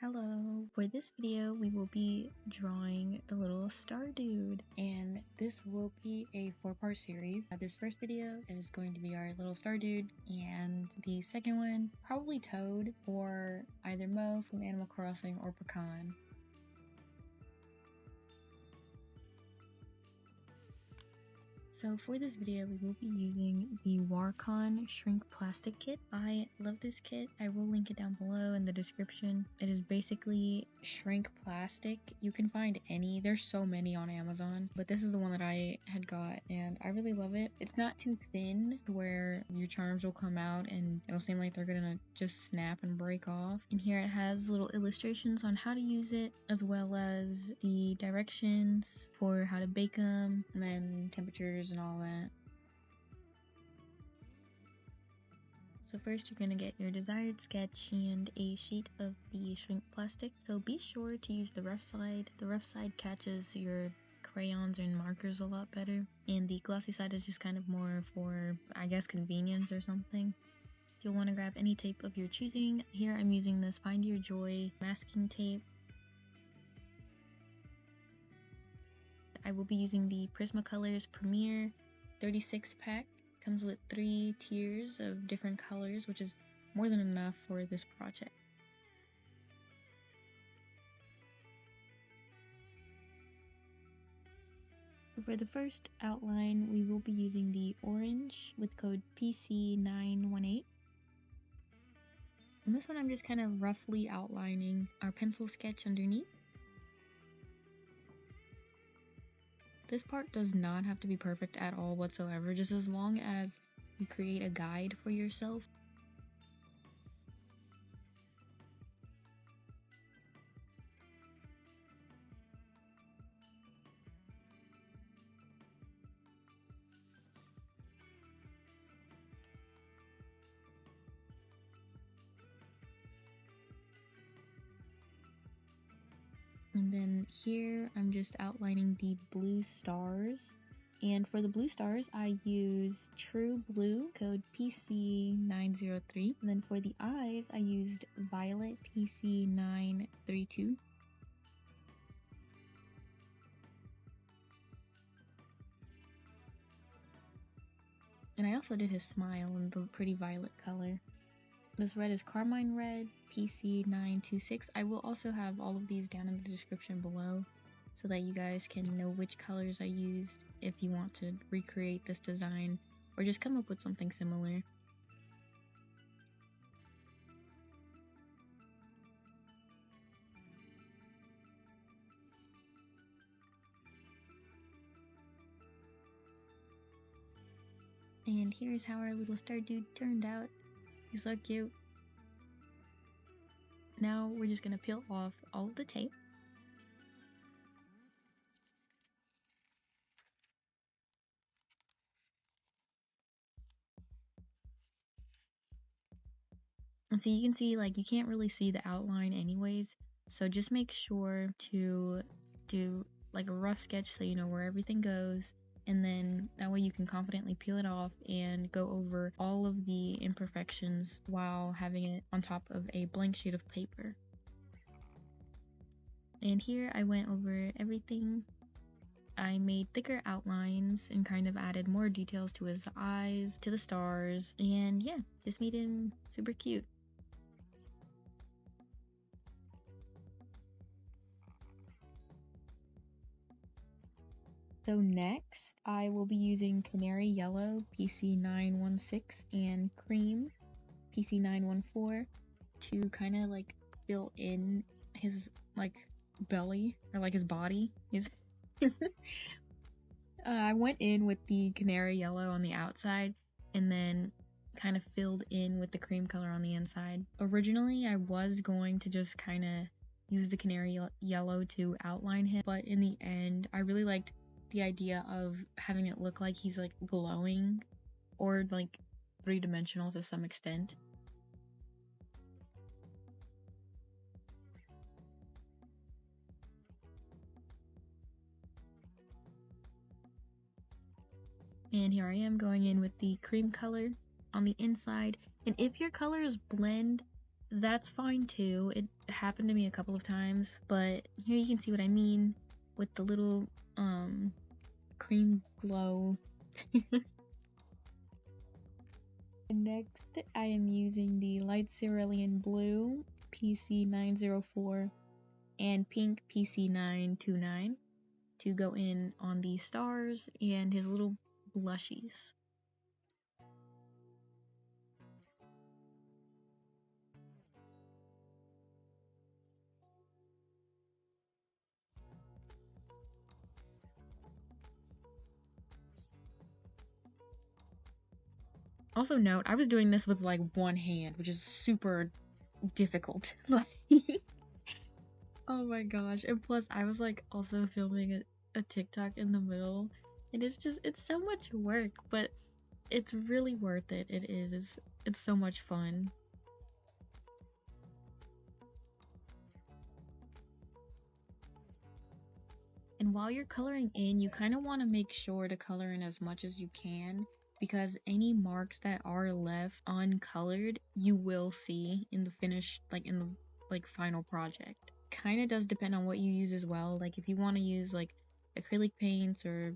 Hello! For this video, we will be drawing the little star dude, and this will be a 4-part series. This first video is going to be our little star dude, and the second one, probably Toad, or either Mo from Animal Crossing or Pecan. So for this video, we will be using the Warckon Shrink Plastic Kit. I love this kit. I will link it down below in the description. It is basically shrink plastic. You can find any. There's so many on Amazon, but this is the one that I had got, and I really love it. It's not too thin where your charms will come out and it'll seem like they're gonna just snap and break off. And here it has little illustrations on how to use it, as well as the directions for how to bake them, and then temperatures and all that. So first you're going to get your desired sketch and a sheet of the shrink plastic. So be sure to use the rough side. The rough side catches your crayons and markers a lot better, and the glossy side is just kind of more for, I guess, convenience or something. So you'll want to grab any tape of your choosing. Here I'm using this Find Your Joy masking tape. I will be using the Prismacolor's Premier 36 pack. Comes with 3 tiers of different colors, which is more than enough for this project. For the first outline, we will be using the orange with code PC918. And this one I'm just kind of roughly outlining our pencil sketch underneath. This part does not have to be perfect at all whatsoever, just as long as you create a guide for yourself. And then here I'm just outlining the blue stars. And for the blue stars, I use True Blue, code PC903. And then for the eyes, I used Violet PC932. And I also did his smile in the pretty violet color. This red is Carmine Red, PC926. I will also have all of these down in the description below so that you guys can know which colors I used if you want to recreate this design or just come up with something similar. And here's how our little star dude turned out. He's so cute. Now we're just gonna peel off all of the tape. And so you can see, like, you can't really see the outline anyways, so just make sure to do like a rough sketch so you know where everything goes, and then that way you can confidently peel it off and go over all of the imperfections while having it on top of a blank sheet of paper. And here I went over everything. I made thicker outlines and kind of added more details to his eyes, to the stars, and yeah, just made him super cute. So next, I will be using Canary Yellow, PC916, and Cream, PC914, to kind of like fill in his like belly, or like his body. I went in with the Canary Yellow on the outside, and then kind of filled in with the cream color on the inside. Originally, I was going to just kind of use the Canary Yellow to outline him, but in the end, I really liked the idea of having it look like he's like glowing or like 3-dimensional to some extent. And here I am going in with the cream color on the inside, and if your colors blend, that's fine too. It happened to me a couple of times, but here you can see what I mean with the little cream glow. Next, I am using the light cerulean blue PC904 and pink PC929 to go in on the stars and his little blushies. Also note, I was doing this with like one hand, which is super difficult. Oh my gosh. And plus I was like also filming a TikTok in the middle. And it's so much work, but it's really worth it. It is. It's so much fun. And while you're coloring in, you kind of want to make sure to color in as much as you can, because any marks that are left uncolored, you will see in the finished, like in the final project. Kind of does depend on what you use as well. Like if you want to use like acrylic paints or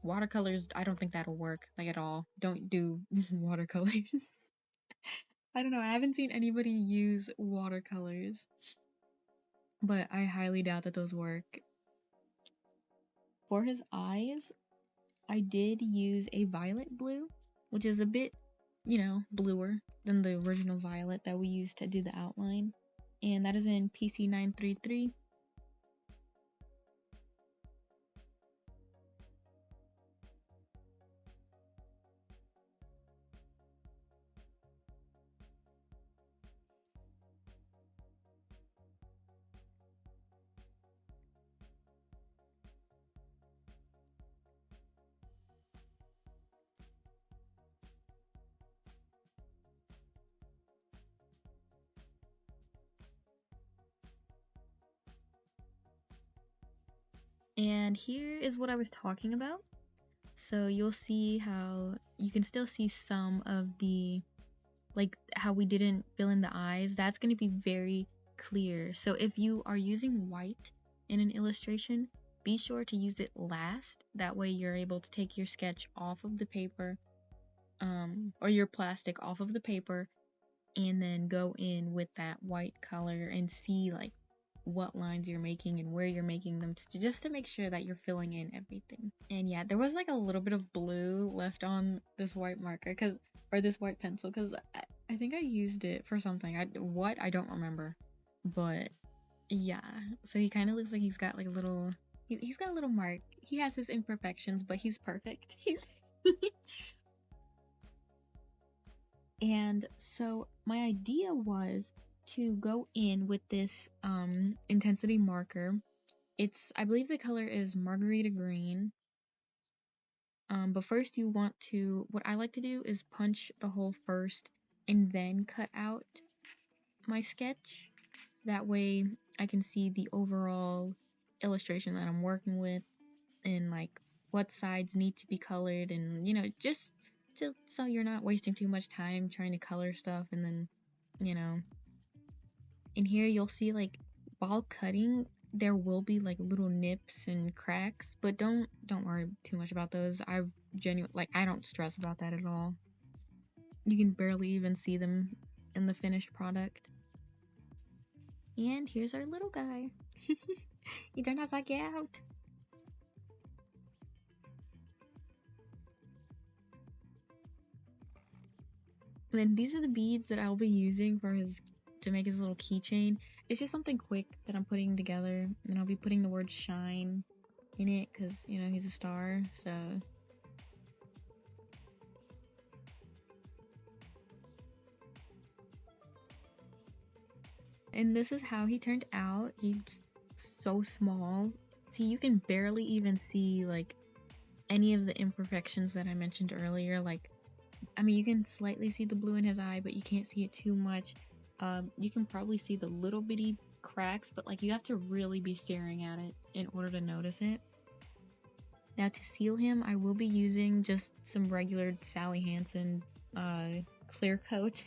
watercolors, I don't think that'll work like at all. Don't do watercolors. I don't know, I haven't seen anybody use watercolors, but I highly doubt that those work. For his eyes, I did use a violet blue, which is a bit, bluer than the original violet that we used to do the outline. And that is in PC933. And here is what I was talking about. So you'll see how you can still see some of the, like how we didn't fill in the eyes. That's going to be very clear. So if you are using white in an illustration, be sure to use it last. That way you're able to take your sketch off of the paper, or your plastic off of the paper, and then go in with that white color and see like what lines you're making and where you're making them, just to make sure that you're filling in everything. And yeah, there was like a little bit of blue left on this white marker, or this white pencil, because I think I used it for something. I don't remember, but yeah. So he kind of looks like he's got like a little, he's got a little mark. He has his imperfections, but he's perfect. He's And so my idea was to go in with this intensity marker. I believe the color is margarita green. But first you want to, what I like to do is punch the hole first and then cut out my sketch. That way I can see the overall illustration that I'm working with, and like what sides need to be colored, and just so you're not wasting too much time trying to color stuff. And then in here you'll see like while cutting there will be like little nips and cracks, but don't worry too much about those. I don't stress about that at all. You can barely even see them in the finished product. And here's our little guy. He turned out like out. And then these are the beads that I'll be using to make his little keychain. It's just something quick that I'm putting together, and I'll be putting the word shine in it because he's a star. So and this is how he turned out. He's so small. See, you can barely even see like any of the imperfections that I mentioned earlier. Like, I mean, you can slightly see the blue in his eye, but you can't see it too much. You can probably see the little bitty cracks, but like you have to really be staring at it in order to notice it. Now to seal him, I will be using just some regular Sally Hansen clear coat.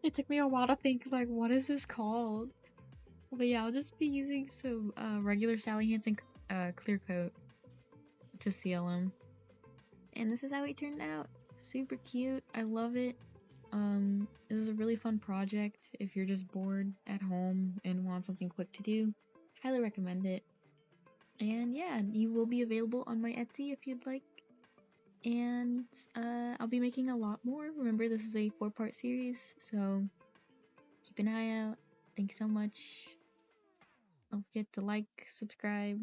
It took me a while to think, like, what is this called? But yeah, I'll just be using some regular Sally Hansen clear coat to seal them. And this is how it turned out. Super cute. I love it. This is a really fun project if you're just bored at home and want something quick to do. Highly recommend it. And yeah, you will be available on my Etsy if you'd like. And I'll be making a lot more. Remember, this is a 4-part series, so keep an eye out. Thanks so much. Don't forget to like, subscribe,